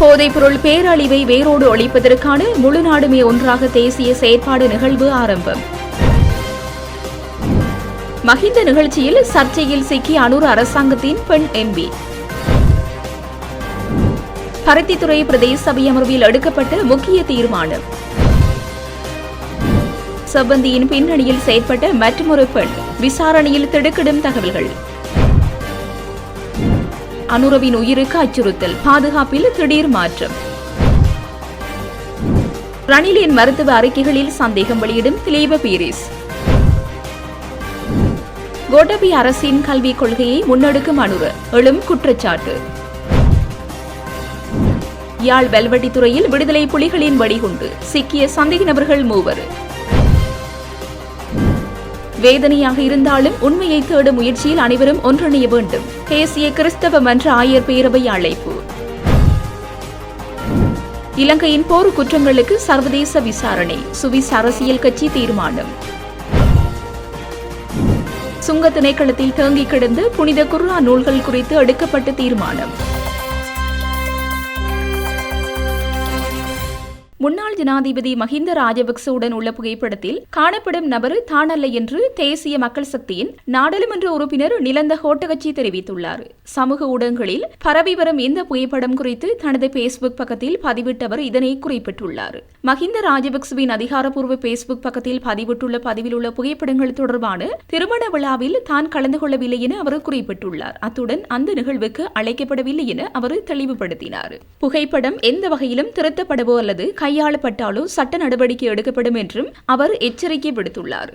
போதைப்பொருள் பேரழிவை வேரோடு ஒழிப்பதற்கான முழு நாடுமே ஒன்றாக தேசிய செயற்பாடு நிகழ்வு ஆரம்பம். மஹிந்த நிகழ்ச்சியில் சர்ச்சையில் சிக்கிய அனூர் அரசாங்கத்தின் பெண் எம்பி. பருத்தித்துறை பிரதேச சபை அமர்வில் எடுக்கப்பட்ட முக்கிய தீர்மானம். செவ்வந்தியின் பின்னணியில் செயற்பட்ட மற்றொரு பெண் விசாரணையில் திடுக்கிடும் தகவல்கள். அனுரவின் உயிருக்கு அச்சுறுத்தல், பாதுகாப்பில் திடீர் மாற்றம். ரணிலின் மருத்துவ அறிக்கைகளில் சந்தேகம் வெளியிடும் திலீப பீரிஸ். கோட்டபய அரசின் கல்விக் கொள்கையை முன்னெடுக்கும் அனுர எழும் குற்றச்சாட்டு. யாழ் வெல்வெட்டித்துறையில் விடுதலை புலிகளின் வெடிகுண்டு, சிக்கிய சந்தேக நபர்கள் 3. வேதனையாக இருந்தாலும் உண்மையை தேடும் முயற்சியில் அனைவரும் ஒன்றிணைய வேண்டும். தேசிய கிறிஸ்தவ மன்ற ஆயர் பேரவை அழைப்பு. இலங்கையின் போர் குற்றங்களுக்கு சர்வதேச விசாரணை, சுவிஸ் அரசியல் கட்சி தீர்மானம். சுங்க திணைக்களத்தில் தேங்கி கிடந்த புனித குர்ஆன் நூல்கள் குறித்து எடுக்கப்பட்ட தீர்மானம். முன்னாள் ஜனாதிபதி மஹிந்த ராஜபக்சவுடன் உள்ள புகைப்படத்தில் காணப்படும் நபர் தானல்ல என்று தேசிய மக்கள் சக்தியின் நாடாளுமன்ற உறுப்பினர் நிலந்த ஹோட்டகச்சி தெரிவித்துள்ளார். சமூக ஊடகங்களில் பரவி வரும் இந்த புகைப்படம் குறித்து தனது பேஸ்புக் பக்கத்தில் பதிவிட்டவர் இதனை குறிப்பிட்டுள்ளார். மஹிந்த ராஜபக்சவின் அதிகாரப்பூர்வ பேஸ்புக் பக்கத்தில் பதிவிட்டுள்ள பதிவில் உள்ள புகைப்படங்கள் தொடர்பான திருமண விழாவில் தான் கலந்து கொள்ளவில்லை என அவர் குறிப்பிட்டுள்ளார். அத்துடன் அந்த நிகழ்வுக்கு அழைக்கப்படவில்லை என அவர் தெளிவுபடுத்தினார். புகைப்படம் எந்த வகையிலும் திருத்தப்படவோ அல்லது கையாளப்பட்டாலோ சட்ட நடவடிக்கை எடுக்கப்படும் என்றும் அவர் எச்சரிக்கை விடுத்துள்ளார்.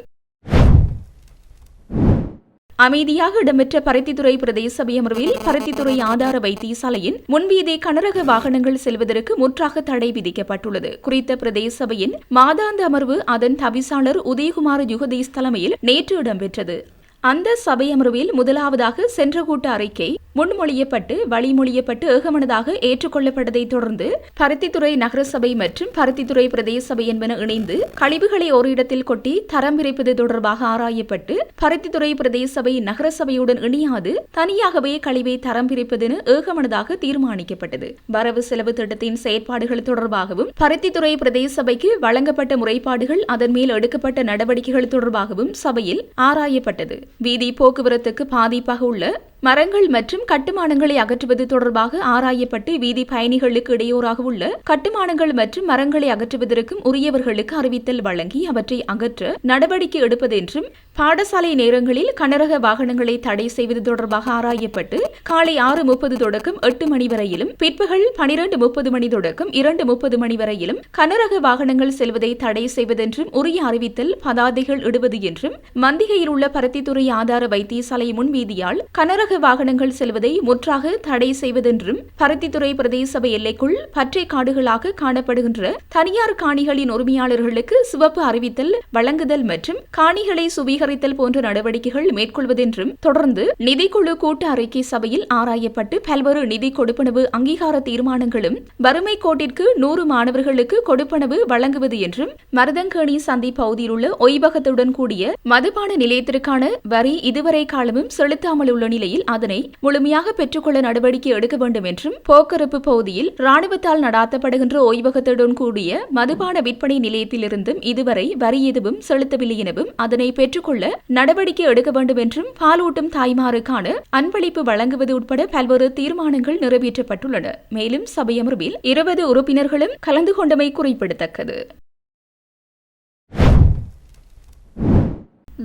அமைதியாக இடம்பெற்ற பருத்தித்துறை பிரதேச சபை அமர்வில் பருத்தித்துறை ஆதார வைத்தியசாலையின் முன்வீதி கனரக வாகனங்கள் செல்வதற்கு முற்றாக தடை விதிக்கப்பட்டுள்ளது. குறித்த பிரதேச சபையின் மாதாந்த அமர்வு அதன் தவிசாளர் உதயகுமார் யுகதீஸ் தலைமையில் நேற்று இடம்பெற்றது. அந்த சபை அமர்வில் முதலாவதாக சென்ற கூட்ட அறிக்கை முன்மொழியப்பட்டு வழிமொழியப்பட்டு ஏகமனதாக ஏற்றுக்கொள்ளப்பட்டதை தொடர்ந்து பருத்தித்துறை நகரசபை மற்றும் பருத்தித்துறை பிரதேச சபை என்பன இணைந்து கழிவுகளை ஒரு இடத்தில் கொட்டி தரம் பிரிப்பது தொடர்பாக ஆராயப்பட்டு பருத்தித்துறை பிரதேச சபை நகரசபையுடன் இணையாது தனியாகவே கழிவை தரம் பிரிப்பதென ஏகமனதாக தீர்மானிக்கப்பட்டது. வரவு செலவு திட்டத்தின் செயற்பாடுகள் தொடர்பாகவும் பருத்தித்துறை பிரதேச சபைக்கு வழங்கப்பட்ட முறைப்பாடுகள் அதன் மேல் எடுக்கப்பட்ட நடவடிக்கைகள் தொடர்பாகவும் சபையில் ஆராயப்பட்டது. வீதி போக்குவரத்துக்கு பாதிப்பாக உள்ள மரங்கள் மற்றும் கட்டுமானங்களை அகற்றுவது தொடர்பாக ஆராயப்பட்டு வீதி பயணிகளுக்கு இடையூறாக உள்ள கட்டுமானங்கள் மற்றும் மரங்களை அகற்றுவதற்கும் உரியவர்களுக்கு அறிவித்தல் வழங்கி அவற்றை அகற்ற நடவடிக்கை எடுப்பது என்றும் பாடசாலை நேரங்களில் கனரக வாகனங்களை தடை செய்வது தொடர்பாக ஆராயப்பட்டு காலை 6:30 தொடக்கம் 8 மணி வரையிலும் பிற்பகல் 12:30 மணி தொடக்கம் 2:30 மணி வரையிலும் கனரக வாகனங்கள் செல்வதை தடை செய்வதென்றும் உரிய அறிவித்தல் பதாதைகள் இடுவது என்றும் மந்திகையில் உள்ள பருத்தித்துறை ஆதார வைத்தியசாலை முன்வீதியால் கனரக வாகனங்கள் செல்வதை முற்றாக தடை செய்வதென்றும் பருத்தித்துறை பிரதேச சபை எல்லைக்குள் பற்றை காடுகளாக காணப்படுகின்ற தனியார் காணிகளின் உரிமையாளர்களுக்கு சிவப்பு அறிவித்தல் வழங்குதல் மற்றும் காணிகளை சுவீகரித்தல் போன்ற நடவடிக்கைகள் மேற்கொள்வதென்றும் தொடர்ந்து நிதிக்குழு கூட்ட அறிக்கை சபையில் ஆராயப்பட்டு பல்வேறு நிதி கொடுப்பனவு அங்கீகார தீர்மானங்களும் வறுமை கோட்டிற்கு 100 மாணவர்களுக்கு கொடுப்பனவு வழங்குவது என்றும் மருதங்கேணி சந்தி பகுதியில் உள்ள ஓய்வகத்துடன் கூடிய மதுபான நிலையத்திற்கான வரி இதுவரை காலமும் செலுத்தாமல் உள்ள நிலையில் அதனை முழுமையாக பெற்றுக்கொள்ள நடவடிக்கை எடுக்க வேண்டும் என்றும் போக்கரப்பு பகுதியில் ராணுவத்தால் நடாத்தப்படுகின்ற ஓய்வகத்துடன் கூடிய மதுபான விற்பனை நிலையத்திலிருந்தும் இதுவரை வரி எதுவும் செலுத்தவில்லை எனவும் அதனை பெற்றுக்கொள்ள நடவடிக்கை எடுக்க வேண்டும் என்றும் பாலூட்டும் தாய்மாருக்கான அன்பளிப்பு வழங்குவது உட்பட பல்வேறு தீர்மானங்கள் நிறைவேற்றப்பட்டுள்ளன. மேலும் சபை அமர்வில் 20 உறுப்பினர்களும் கலந்து கொண்டமை குறிப்பிடத்தக்கது.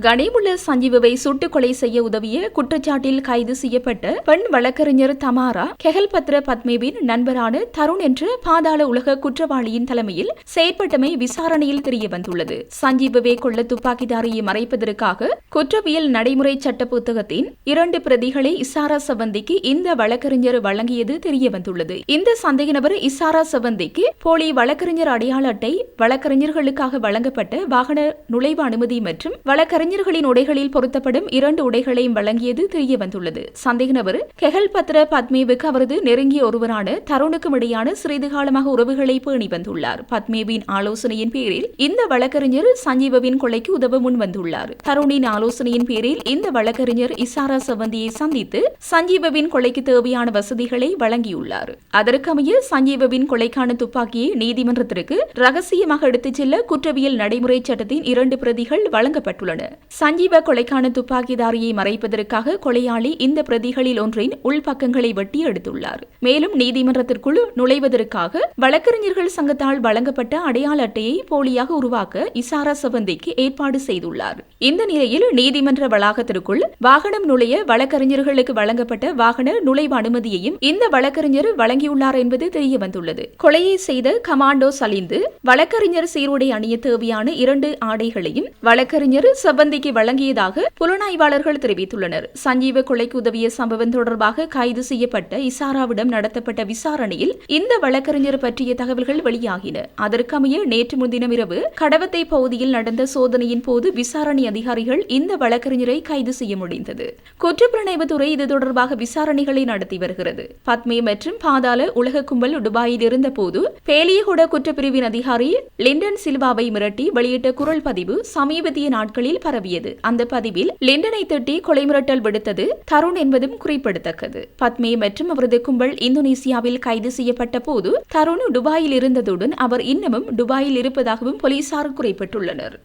கனிமுள்ள சஞ்சீவை சுட்டுக் கொலை செய்ய உதவிய குற்றச்சாட்டில் கைது செய்யப்பட்ட பெண் வழக்கறிஞர் தமாரா கெஹல்பத்ர பத்மேவின் நண்பரான தருண் என்ற பாதாள உலக குற்றவாளியின் தலைமையில் செயற்பட்டமை விசாரணையில் தெரியவந்துள்ளது. சஞ்சீவை கொள்ள துப்பாக்கிதாரியை மறைப்பதற்காக குற்றவியல் நடைமுறை சட்ட புத்தகத்தின் 2 பிரதிகளை இசாரா சவந்திக்கு இந்த வழக்கறிஞர் வழங்கியது தெரியவந்துள்ளது. இந்த சந்தேக நபர் இசாரா சவந்திக்கு போலி வழக்கறிஞர் அடையாள அட்டை, வழக்கறிஞர்களுக்காக வழங்கப்பட்ட வாகன நுழைவு அனுமதி மற்றும் வழக்கறிஞர் வழக்கறிஞர்களின் உடைகளில் பொருத்தப்படும் 2 உடைகளையும் வழங்கியது தெரியவந்துள்ளது. சந்தேக நபர் கெஹல் பத்ர பத்மேவுக்கு அவரது நெருங்கிய ஒருவரான தருணுக்கும் இடையான சிறிது காலமாக உறவுகளை பேணி வந்துள்ளார். பத்மேவின் ஆலோசனையின் பேரில் இந்த வழக்கறிஞர் சஞ்சீவவின் கொலைக்கு உதவ முன்வந்துள்ளார். தருணின் ஆலோசனையின் பேரில் இந்த வழக்கறிஞர் இசாரா சவந்தியை சந்தித்து சஞ்சீவவின் கொலைக்கு தேவையான வசதிகளை வழங்கியுள்ளார். அதற்கமைய சஞ்சீவவின் கொலைக்கான துப்பாக்கியை நீதிமன்றத்திற்கு ரகசியமாக எடுத்துச் செல்ல குற்றவியல் நடைமுறை சட்டத்தின் 2 பிரதிகள் வழங்கப்பட்டுள்ளன. சஞ்சீவ கொலைக்கான துப்பாக்கிதாரியை மறைப்பதற்காக கொலையாளி இந்த பிரதிகளில் ஒன்றின் உள்பக்கங்களை வெட்டி எடுத்துள்ளார். மேலும் நீதிமன்றத்திற்குள் நுழைவதற்காக வழக்கறிஞர்கள் சங்கத்தால் வழங்கப்பட்ட அடையாள அட்டையை போலியாக உருவாக்க இசாரா சவந்திக்கு ஏற்பாடு செய்துள்ளார். இந்த நிலையில் நீதிமன்ற வளாகத்திற்குள் வாகனம் நுழைய வழக்கறிஞர்களுக்கு வழங்கப்பட்ட வாகன நுழைவு அனுமதியையும் இந்த வழக்கறிஞர் வழங்கியுள்ளார் என்பது தெரியவந்துள்ளது. கொலையை செய்த கமாண்டோ சலிந்து வழக்கறிஞர் சீருடை அணிய தேவையான 2 ஆடைகளையும் வழக்கறிஞர் சவந்திக்கு வழங்கியதாக புலனாய்வாளர்கள் தெரிவித்துள்ளனர். சஞ்சீவ கொலைக்கு உதவிய சம்பவம் தொடர்பாக கைது செய்யப்பட்ட இசாராவிடம் நடத்தப்பட்ட விசாரணையில் இந்த வழக்கறிஞர் பற்றிய தகவல்கள் வெளியாகின. அதற்கமைய நேற்று முன்தினம் இரவு கடவத்தை பகுதியில் நடந்த சோதனையின் போது விசாரணை அதிகாரிகள் இந்த வழக்கறிஞரை கைது செய்ய முடிந்தது. குற்றப்புலனாய்வுத்துறை இது தொடர்பாக விசாரணைகளை நடத்தி வருகிறது. பத்மே மற்றும் பாதாள உலக கும்பல் துபாயில் இருந்தபோது பேலியகுட குற்றப்பிரிவின் அதிகாரி லிண்டன் சில்வாவை மிரட்டி வெளியிட்ட குரல் பதிவு சமீபத்திய நாட்களில் பரவியது. அந்த பதிவில் லிண்டனை திட்டி கொலை மிரட்டல் விடுத்தது தருண் என்பதும் குறிப்பிடத்தக்கது. பத்மே மற்றும் அவரது கும்பல் இந்தோனேசியாவில் கைது செய்யப்பட்ட போது தருண் துபாயில் இருந்ததுடன் அவர் இன்னமும் துபாயில் இருப்பதாகவும் போலீசார் குறிப்பிட்டுள்ளனர்.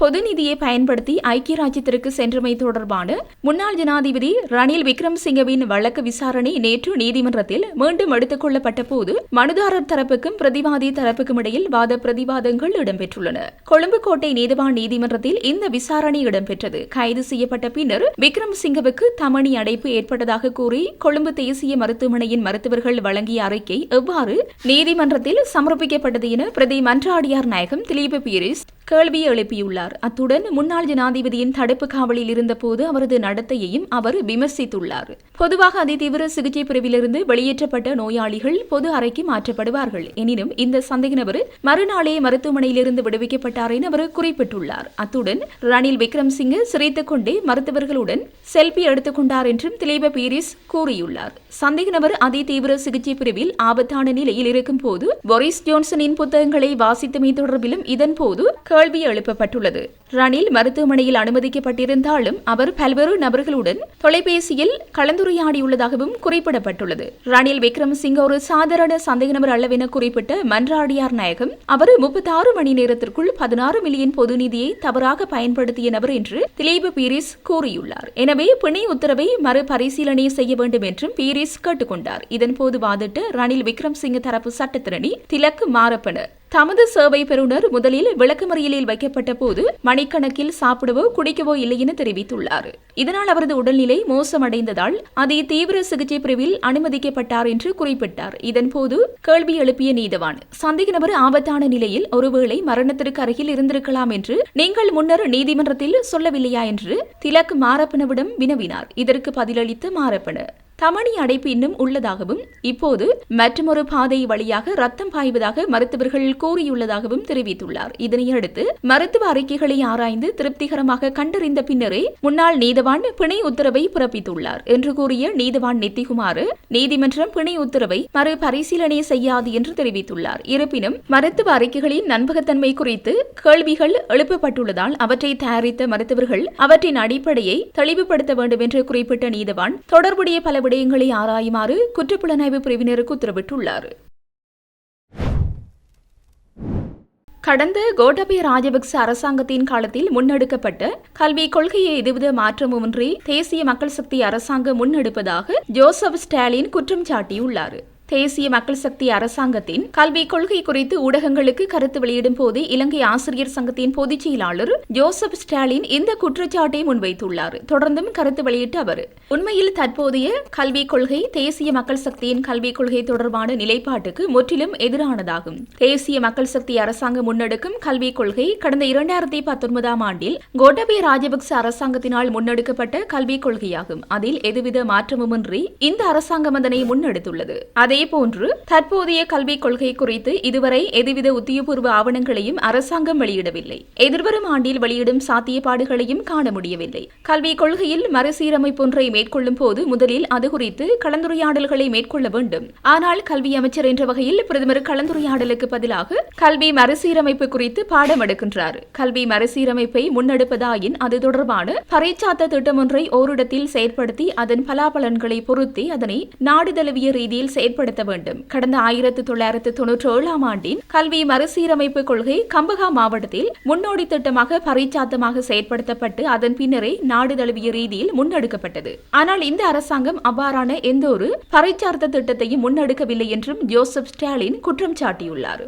பொது நிதியை பயன்படுத்தி ஐக்கிய ராஜ்யத்திற்கு சென்றமை தொடர்பான முன்னாள் ஜனாதிபதி ரணில் விக்ரமசிங்கவின் வழக்கு விசாரணை நேற்று நீதிமன்றத்தில் மீண்டும் எடுத்துக் கொள்ளப்பட்ட போது மனுதாரர் தரப்புக்கும் பிரதிவாதி தரப்புக்கும் இடையில் வாத பிரதிவாதங்கள் இடம்பெற்றுள்ளன. கொழும்பு கோட்டை நீதிவான் நீதிமன்றத்தில் இந்த விசாரணை இடம்பெற்றது. கைது செய்யப்பட்ட பின்னர் விக்ரமசிங்கவுக்கு தமணி அடைப்பு ஏற்பட்டதாக கூறி கொழும்பு தேசிய மருத்துவமனையின் மருத்துவர்கள் வழங்கிய அறிக்கை எவ்வாறு நீதிமன்றத்தில் சமர்ப்பிக்கப்பட்டது என பிரதி மன்றாடியார் நாயகம் திலீப பீரிஸ் கேள்வியை எழுப்பியுள்ளார். அத்துடன் முன்னாள் ஜனாதிபதியின் தடுப்பு காவலில் இருந்தபோது அவரது நடத்தையையும் அவர் விமர்சித்துள்ளார். பொதுவாக அதிதீவிர சிகிச்சை பிரிவிலிருந்து வெளியேற்றப்பட்ட நோயாளிகள் பொது அறைக்கு மாற்றப்படுவார்கள். எனினும் இந்த சந்தேக நபர் மறுநாளே மருத்துவமனையிலிருந்து விடுவிக்கப்பட்டார் என அவர் குறிப்பிட்டுள்ளார். அத்துடன் ரணில் விக்ரமசிங்க சிரித்துக் கொண்டே மருத்துவர்களுடன் செல்பி எடுத்துக் கொண்டார் என்றும் திலீப பீரிஸ் கூறியுள்ளார். சந்தேக நபர் அதிதீவிர சிகிச்சை பிரிவில் ஆபத்தான நிலையில் இருக்கும் போது போரிஸ் ஜோன்சனின் புத்தகங்களை வாசித்தமை தொடர்பிலும் இதன்போது கேள்வி எழுப்பப்பட்டுள்ளது. ரணில் மருத்துவமனையில் அனுமதிக்கப்பட்டிருந்தாலும் அவர் பல்வேறு நபர்களுடன் தொலைபேசியில் கலந்துரையாடியுள்ளதாகவும் குறிப்பிடப்பட்டுள்ளது. ரணில் விக்ரமசிங்க ஒரு சாதாரண சந்தேக நபர் அல்லவென குறிப்பிட்ட மன்றாடியார் நாயகம் அவர் 36 மணி நேரத்திற்குள் 16 மில்லியன் பொது நிதியை தவறாக பயன்படுத்திய நபர் என்று திலீப பீரிஸ் கூறியுள்ளார். எனவே பிணை உத்தரவை மறுபரிசீலனை செய்ய வேண்டும் என்றும் பீரிஸ் கேட்டுக்கொண்டார். இதன்போது வாதிட்ட ரணில் விக்ரமசிங்க தரப்பு சட்டத்திரணி திலக் மாரப்பன தமது சேவை பெறுநர் முதலில் விளக்கமறியலில் வைக்கப்பட்ட போது மணிக்கணக்கில் சாப்பிடவோ குடிக்கவோ இல்லை என தெரிவித்துள்ளார். இதனால் அவரது உடல்நிலை மோசமடைந்ததால் அதி தீவிர சிகிச்சை பிரிவில் அனுமதிக்கப்பட்டார் என்று குறிப்பிட்டார். இதன்போது கேள்வி எழுப்பிய நீதவான் சந்தேக நபர் ஆபத்தான நிலையில் ஒருவேளை மரணத்திற்கு அருகில் இருந்திருக்கலாம் என்று நீங்கள் முன்னர் நீதிமன்றத்தில் சொல்லவில்லையா என்று திலக் மாரப்பனவிடம் வினவினார். இதற்கு பதிலளித்த மாரப்பன தமணி அடைப்பு இன்னும் உள்ளதாகவும் இப்போது மற்றொரு பாதை வழியாக ரத்தம் பாய்வதாக மருத்துவர்கள் கூறியுள்ளதாகவும் தெரிவித்துள்ளார். இதனையடுத்து மருத்துவ அறிக்கைகளை ஆராய்ந்து திருப்திகரமாக கண்டறிந்த பின்னரே முன்னாள் நீதவான் பிணை உத்தரவை பிறப்பித்துள்ளார் என்று கூறிய நீதவான் நித்திகுமார் நீதிமன்றம் பிணை உத்தரவை மறுபரிசீலனை செய்யாது என்று தெரிவித்துள்ளார். இருப்பினும் மருத்துவ அறிக்கைகளின் நம்பகத்தன்மை குறித்து கேள்விகள் எழுப்பப்பட்டுள்ளதால் அவற்றை தயாரித்த மருத்துவர்கள் அவற்றின் அடிப்படையை தெளிவுபடுத்த வேண்டும் என்று குறிப்பிட்ட நீதவான் தொடர்புடைய பல விடயங்களை ஆராயுமாறு குற்றப்புலனாய்வு பிரிவினருக்கு உத்தரவிட்டுள்ளார். கடந்த கோட்டாபய ராஜபக்ச அரசாங்கத்தின் காலத்தில் முன்னெடுக்கப்பட்ட கல்விக் கொள்கையை எதுவித மாற்றமுமின்றி தேசிய மக்கள் சக்தி அரசாங்கம் முன்னெடுப்பதாக ஜோசப் ஸ்டாலின் குற்றம் சாட்டியுள்ளார். தேசிய மக்கள் சக்தி அரசாங்கத்தின் கல்விக் கொள்கை குறித்து ஊடகங்களுக்கு கருத்து வெளியிடும் போது இலங்கை ஆசிரியர் சங்கத்தின் பொதுச் செயலாளர் ஜோசப் ஸ்டாலின் இந்த குற்றச்சாட்டை முன்வைத்துள்ளார். தொடர்ந்தும் கருத்து வெளியிட்ட அவர் உண்மையில் தற்போதைய கல்விக் கொள்கை தேசிய மக்கள் சக்தியின் கல்விக் கொள்கை தொடர்பான நிலைப்பாட்டுக்கு முற்றிலும் எதிரானதாகும். தேசிய மக்கள் சக்தி அரசாங்கம் முன்னெடுக்கும் கல்விக் கொள்கை கடந்த 2019ஆம் ஆண்டில் கோட்டாபய ராஜபக்ச அரசாங்கத்தினால் முன்னெடுக்கப்பட்ட கல்விக் கொள்கையாகும். அதில் எதுவித மாற்றமுமின்றி இந்த அரசாங்கம் அதனை முன்னெடுத்துள்ளது. அதே அதேபோன்று தற்போதைய கல்விக் கொள்கை குறித்து இதுவரை எதுவித உத்தியோகபூர்வ ஆவணங்களையும் அரசாங்கம் வெளியிடவில்லை. எதிர்வரும் ஆண்டில் வெளியிடும் சாத்தியப்பாடுகளையும் காண முடியவில்லை. கல்விக் கொள்கையில் மறுசீரமைப்பொன்றை மேற்கொள்ளும் போது முதலில் அது குறித்து கலந்துரையாடல்களை மேற்கொள்ள வேண்டும். ஆனால் கல்வி அமைச்சர் என்ற வகையில் பிரதமர் கலந்துரையாடலுக்கு பதிலாக கல்வி மறுசீரமைப்பு குறித்து பாடம் எடுக்கின்றார். கல்வி மறுசீரமைப்பை முன்னெடுப்பதாயின் அது தொடர்பான பரீட்சாத்த திட்டம் ஒன்றை ஓரிடத்தில் செயற்படுத்தி அதன் பலாபலன்களை பொறுத்தே அதனை நாடு தழுவிய ரீதியில் செயற்படுத்த வேண்டும். கடந்த 1997 ஆண்டின் கல்வி மறுசீரமைப்பு கொள்கை கம்பகா மாவட்டத்தில் முன்னோடி திட்டமாக பரீட்சாத்தமாக செயற்படுத்தப்பட்டு அதன் பின்னரே நாடு தழுவிய ரீதியில் முன்னெடுக்கப்பட்டது. ஆனால் இந்த அரசாங்கம் அவ்வாறான எந்த ஒரு பரீட்சார்த்த திட்டத்தையும் முன்னெடுக்கவில்லை என்றும் ஜோசப் ஸ்டாலின் குற்றம் சாட்டியுள்ளார்.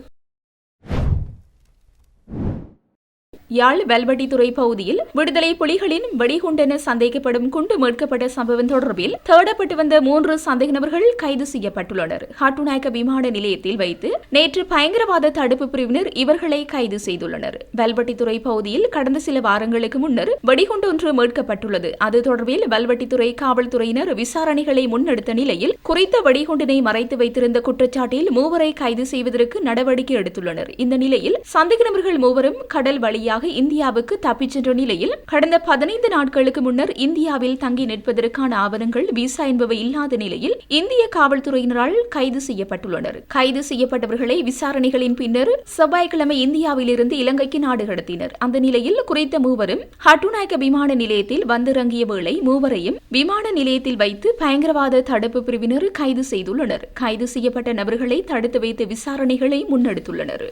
யாழ் வல்வெட்டித்துறை பகுதியில் விடுதலை புலிகளின் வெடிகுண்டென சந்தேகப்படும் குண்டு மீட்கப்பட்ட சம்பவம் தொடர்பில் தேடப்பட்டு வந்த 3 சந்தேக நபர்கள் கைது செய்யப்பட்டுள்ளனர். ஹட்டுநாயக்க விமான நிலையத்தில் வைத்து நேற்று பயங்கரவாத தடுப்பு பிரிவினர் இவர்களை கைது செய்துள்ளனர். வல்வெட்டித்துறை பகுதியில் கடந்த சில வாரங்களுக்கு முன்னர் வெடிகுண்டு ஒன்று மீட்கப்பட்டுள்ளது. அது தொடர்பில் வல்வெட்டித்துறை காவல்துறையினர் விசாரணைகளை முன்னெடுத்த நிலையில் குறித்த வெடிகுண்டினை மறைத்து வைத்திருந்த குற்றச்சாட்டில் 3 கைது செய்வதற்கு நடவடிக்கை எடுத்துள்ளனர். இந்த நிலையில் சந்தேக நபர்கள் 3 கடல் வழியாக இந்தியாவுக்கு தப்பிச் சென்ற நிலையில் கடந்த 15 நாட்களுக்கு முன்னர் இந்தியாவில் தங்கி நிற்பதற்கான ஆவணங்கள் விசா என்பவை இல்லாத நிலையில் இந்திய காவல்துறையினரால் கைது செய்யப்பட்டுள்ளனர். கைது செய்யப்பட்டவர்களை விசாரணைகளின் பின்னர் செவ்வாய்க்கிழமை இந்தியாவிலிருந்து இலங்கைக்கு நாடு கடத்தினர். அந்த நிலையில் குறித்த 3 ஹட்டுநாயக்க விமான நிலையத்தில் வந்திறங்கிய வேளை 3 விமான நிலையத்தில் வைத்து பயங்கரவாத தடுப்பு பிரிவினர் கைது செய்துள்ளனர். கைது செய்யப்பட்ட நபர்களை தடுத்து வைத்து விசாரணைகளை முன்னெடுத்துள்ளனர்.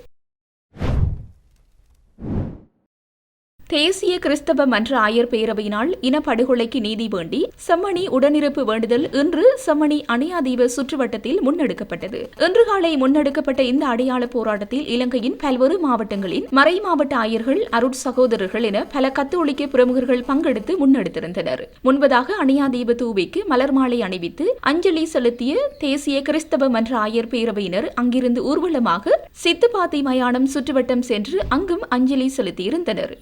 தேசிய கிறிஸ்தவ மன்ற ஆயர் பேரவையினால் இனப்படுகொலைக்கு நீதி வேண்டி செம்மணி உடனிருப்பு வேண்டுதல் இன்று செம்மணி அணையாதீவு சுற்றுவட்டத்தில் முன்னெடுக்கப்பட்டது. இன்று காலை முன்னெடுக்கப்பட்ட இந்த அடையாள போராட்டத்தில் இலங்கையின் பல்வேறு மாவட்டங்களின் மறை மாவட்ட ஆயர்கள், அருட் சகோதரர்கள் என பல கத்தோலிக்க பிரமுகர்கள் பங்கெடுத்து முன்னெடுத்திருந்தனர். முன்பதாக அணையாதீவு தூவிக்கு மலர் மாலை அணிவித்து அஞ்சலி செலுத்திய தேசிய கிறிஸ்தவ மன்ற ஆயர் பேரவையினர் அங்கிருந்து ஊர்வலமாக சித்துப்பாத்தி மயானம் சுற்றுவட்டம் சென்று அங்கும் அஞ்சலி செலுத்தியிருந்தனர்.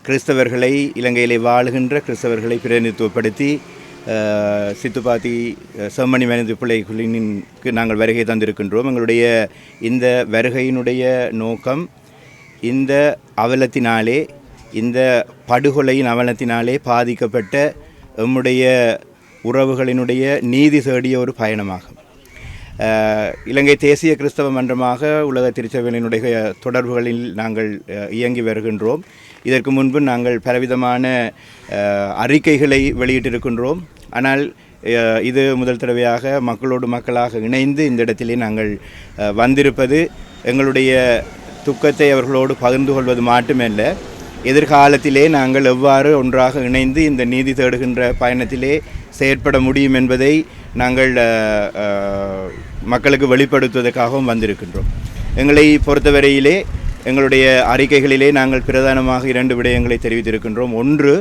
கிறிஸ்தவர்களை இலங்கையிலே வாழுகின்ற கிறிஸ்தவர்களை பிரதிநிதித்துவப்படுத்தி சித்துப்பாத்தி செம்மணி மனித பிள்ளைகளினுக்கு நாங்கள் வருகை தந்திருக்கின்றோம். எங்களுடைய இந்த வருகையினுடைய நோக்கம் இந்த அவலத்தினாலே, இந்த படுகொலையின் அவலத்தினாலே பாதிக்கப்பட்ட எம்முடைய உறவுகளினுடைய நீதி தேடிய ஒரு பயணமாகும். இலங்கை தேசிய கிறிஸ்தவ மன்றமாக உலக திருச்சபையினுடைய தொடர்புகளில் நாங்கள் இயங்கி வருகின்றோம். இதற்கு முன்பு நாங்கள் பலவிதமான அறிக்கைகளை வெளியிட்டிருக்கின்றோம். ஆனால் இது முதல் தடவையாக மக்களோடு மக்களாக இணைந்து இந்த இடத்திலே நாங்கள் வந்திருப்பது எங்களுடைய துக்கத்தை அவர்களோடு பகிர்ந்து கொள்வது மட்டுமல்ல, எதிர்காலத்திலே நாங்கள் எவ்வாறு ஒன்றாக இணைந்து இந்த நீதி தேடுகின்ற பயணத்திலே செயற்பட முடியும் என்பதை நாங்கள் மக்களுக்கு வெளிப்படுத்துவதற்காகவும் வந்திருக்கின்றோம். எங்களை பொறுத்தவரையிலே எங்களுடைய அறிக்கைகளிலே நாங்கள் பிரதானமாக 2 விடயங்களை தெரிவித்திருக்கின்றோம். ஒன்று,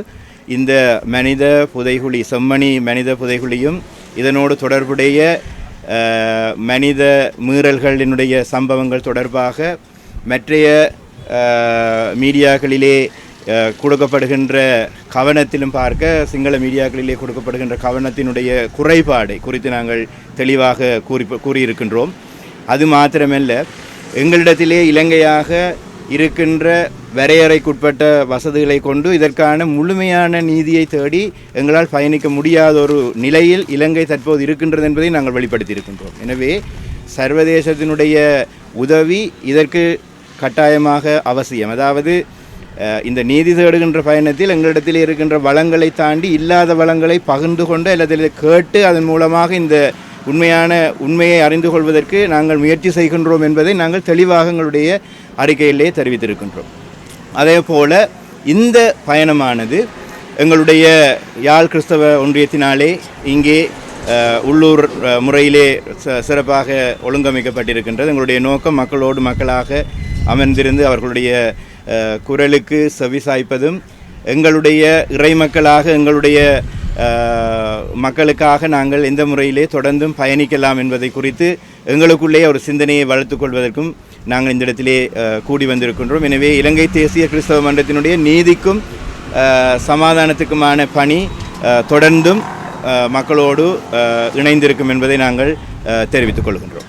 இந்த மனித புதைகுழி, செம்மணி மனித புதைகுழியும் இதனோடு தொடர்புடைய மனித மீறல்களினுடைய சம்பவங்கள் தொடர்பாக மற்றைய மீடியாக்களிலே கொடுக்கப்படுகின்ற கவனத்திலும் பார்க்க சிங்கள மீடியாக்களிலே கொடுக்கப்படுகின்ற கவனத்தினுடைய குறைபாடை குறித்து நாங்கள் தெளிவாக கூறியிருக்கின்றோம். அது மாத்திரமல்ல, எங்களிடத்திலே இலங்கையாக இருக்கின்ற வரையறைக்குட்பட்ட வசதிகளை கொண்டு இதற்கான முழுமையான நீதியை தேடி எங்களால் பயணிக்க முடியாத ஒரு நிலையில் இலங்கை தற்போது இருக்கின்றது என்பதை நாங்கள் வெளிப்படுத்தியிருக்கின்றோம். எனவே சர்வதேசத்தினுடைய உதவி இதற்கு கட்டாயமாக அவசியம். அதாவது இந்த நீதி தேடுகின்ற பயணத்தில் எங்களிடத்தில் இருக்கின்ற வளங்களை தாண்டி இல்லாத வளங்களை பகிர்ந்து கொண்டு அல்லது கேட்டு அதன் மூலமாக இந்த உண்மையை அறிந்து கொள்வதற்கு நாங்கள் முயற்சி செய்கின்றோம் என்பதை நாங்கள் தெளிவாக எங்களுடைய அறிக்கையிலே தெரிவித்திருக்கின்றோம். அதே போல் இந்த பயணமானது எங்களுடைய யாழ் கிறிஸ்தவ ஒன்றியத்தினாலே இங்கே உள்ளூர் முறையிலே சிறப்பாக ஒழுங்கமைக்கப்பட்டிருக்கின்றது. எங்களுடைய நோக்கம் மக்களோடு மக்களாக அமர்ந்திருந்து அவர்களுடைய குரலுக்கு செவிசாய்ப்பதும் எங்களுடைய இறைமக்களாக எங்களுடைய மக்களுக்காக நாங்கள் எந்த முறையிலே தொடர்ந்தும் பயணிக்கலாம் என்பதை குறித்து எங்களுக்குள்ளே ஒரு சிந்தனையை வளர்த்துக் கொள்வதற்கும் நாங்கள் இந்த இடத்திலே கூடி வந்திருக்கின்றோம். எனவே இலங்கை தேசிய கிறிஸ்தவ மன்றத்தினுடைய நீதிக்கும் சமாதானத்துக்குமான பணி தொடர்ந்தும் மக்களோடு இணைந்திருக்கும் என்பதை நாங்கள் தெரிவித்துக் கொள்கின்றோம்.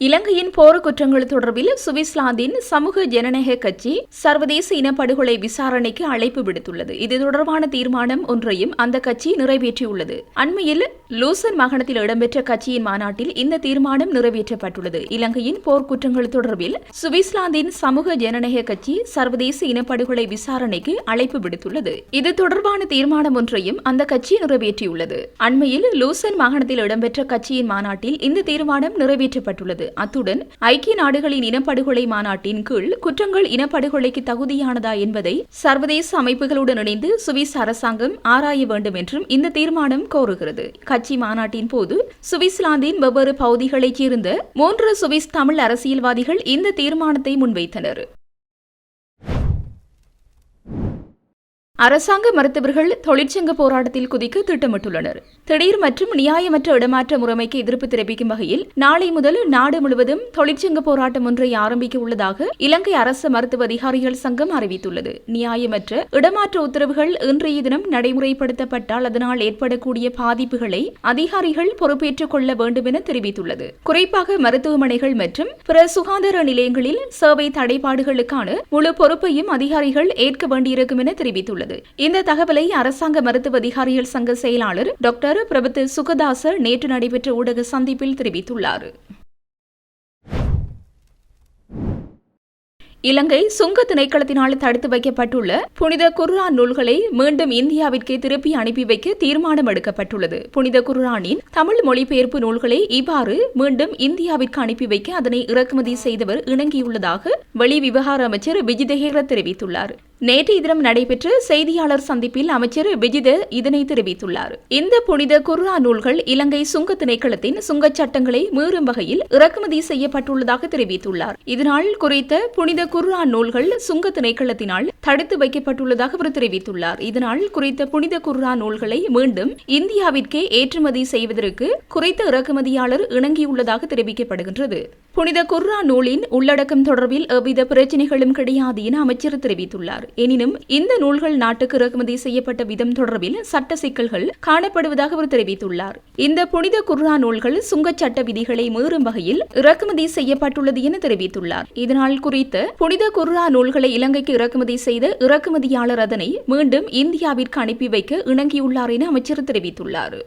இலங்கையின் போர் குற்றங்கள் தொடர்பில் சுவிட்சர்லாந்தின் சமூக ஜனநாயக கட்சி சர்வதேச இனப்படுகொலை விசாரணைக்கு அழைப்பு விடுத்துள்ளது. இது தொடர்பான தீர்மானம் ஒன்றையும் அந்த கட்சி நிறைவேற்றியுள்ளது. அண்மையில் லூசன் மாகாணத்தில் இடம்பெற்ற கட்சியின் மாநாட்டில் இந்த தீர்மானம் நிறைவேற்றப்பட்டுள்ளது. இலங்கையின் போர் குற்றங்கள் தொடர்பில் சுவிட்சர்லாந்தின் சமூக ஜனநாயக கட்சி சர்வதேச இனப்படுகொலை விசாரணைக்கு அழைப்பு விடுத்துள்ளது. இது தொடர்பான தீர்மானம் ஒன்றையும் அந்த கட்சி நிறைவேற்றியுள்ளது. அண்மையில் லூசன் மாகாணத்தில் இடம்பெற்ற கட்சியின் மாநாட்டில் இந்த தீர்மானம் நிறைவேற்றப்பட்டுள்ளது. அத்துடன் ஐக்கிய நாடுகளின் இனப்படுகொலை மாநாட்டின் கீழ் குற்றங்கள் இனப்படுகொலைக்கு தகுதியானதா என்பதை சர்வதேச அமைப்புகளுடன் இணைந்து சுவிஸ் அரசாங்கம் ஆராய வேண்டும் என்றும் இந்த தீர்மானம் கோருகிறது. கட்சி மாநாட்டின் போது சுவிட்சர்லாந்தின் வெவ்வேறு பகுதிகளைச் சேர்ந்த 3 சுவிஸ் தமிழ் அரசியல்வாதிகள் இந்த தீர்மானத்தை முன்வைத்தனர். அரசாங்க மருத்துவர்கள் தொழிற்சங்க போராட்டத்தில் குதிக்க திட்டமிட்டுள்ளனர். திடீர் மற்றும் நியாயமற்ற இடமாற்ற முறைமைக்கு எதிர்ப்பு தெரிவிக்கும் வகையில் நாளை முதல் நாடு முழுவதும் தொழிற்சங்க போராட்டம் ஒன்றை ஆரம்பிக்க உள்ளதாக இலங்கை அரசு மருத்துவ அதிகாரிகள் சங்கம் அறிவித்துள்ளது. நியாயமற்ற இடமாற்ற உத்தரவுகள் இன்றைய தினம் நடைமுறைப்படுத்தப்பட்டால் அதனால் ஏற்படக்கூடிய பாதிப்புகளை அதிகாரிகள் பொறுப்பேற்றுக் கொள்ள வேண்டும் என தெரிவித்துள்ளது. குறிப்பாக மருத்துவமனைகள் மற்றும் பிற சுகாதார நிலையங்களில் சேவை தடைபாடுகளுக்கான முழு பொறுப்பையும் அதிகாரிகள் ஏற்க வேண்டியிருக்கும் என தெரிவித்துள்ளது. இந்த தகவலை அரசாங்க மருத்துவ அதிகாரிகள் சங்க செயலாளர் டாக்டர் பிரபுத் சுகதாச நேற்று நடைபெற்ற ஊடக சந்திப்பில் தெரிவித்துள்ளார். இலங்கை சுங்க திணைக்களத்தினால் தடுத்து வைக்கப்பட்டுள்ள புனித குர்ஆன் நூல்களை மீண்டும் இந்தியாவிற்கு திருப்பி அனுப்பி வைக்க தீர்மானம் எடுக்கப்பட்டுள்ளது. புனித குர்ஆனின் தமிழ் மொழிபெயர்ப்பு நூல்களை இவ்வாறு மீண்டும் இந்தியாவிற்கு அனுப்பி வைக்க அதனை இறக்குமதி செய்தவர் இணங்கியுள்ளதாக வெளிவிவகார அமைச்சர் விஜித ஹேர தெரிவித்துள்ளார். நேற்றைய தினம் நடைபெற்ற செய்தியாளர் சந்திப்பில் அமைச்சர் விஜித இதனை தெரிவித்துள்ளார். இந்த புனித குர்ஆன் நூல்கள் இலங்கை சுங்க திணைக்களத்தின் சுங்கச் சட்டங்களை மீறும் வகையில் இறக்குமதி செய்யப்பட்டுள்ளதாக தெரிவித்துள்ளார். இதனால் குறித்த புனித குர்ஆன் நூல்கள் சுங்க திணைக்களத்தினால் தடுத்து வைக்கப்பட்டுள்ளதாக அவர் தெரிவித்துள்ளார். இதனால் குறித்த புனித குர்ஆன் நூல்களை மீண்டும் இந்தியாவிற்கே ஏற்றுமதி செய்வதற்கு குறித்த இறக்குமதியாளர் இணங்கியுள்ளதாக தெரிவிக்கப்படுகின்றது. புனித குர்ஆன் நூலின் உள்ளடக்கம் தொடர்பில் எவ்வித பிரச்சினைகளும் கிடையாது என அமைச்சர் தெரிவித்துள்ளார். எனினும் இந்த நூல்கள் நாட்டுக்கு இறக்குமதி செய்யப்பட்ட விதம் தொடர்பில் சட்ட சிக்கல்கள் காணப்படுவதாக அவர் தெரிவித்துள்ளார். இந்த புனித குர்ஆன் நூல்கள் சுங்கச் சட்ட விதிகளை மீறும் வகையில் இறக்குமதி செய்யப்பட்டுள்ளது என தெரிவித்துள்ளார். இதனால் குறித்த புனித குர்ஆன் நூல்களை இலங்கைக்கு இறக்குமதி செய்த இறக்குமதியாளர் அதனை மீண்டும் இந்தியாவிற்கு அனுப்பி வைக்க இணங்கியுள்ளார் என அமைச்சர் தெரிவித்துள்ளார்.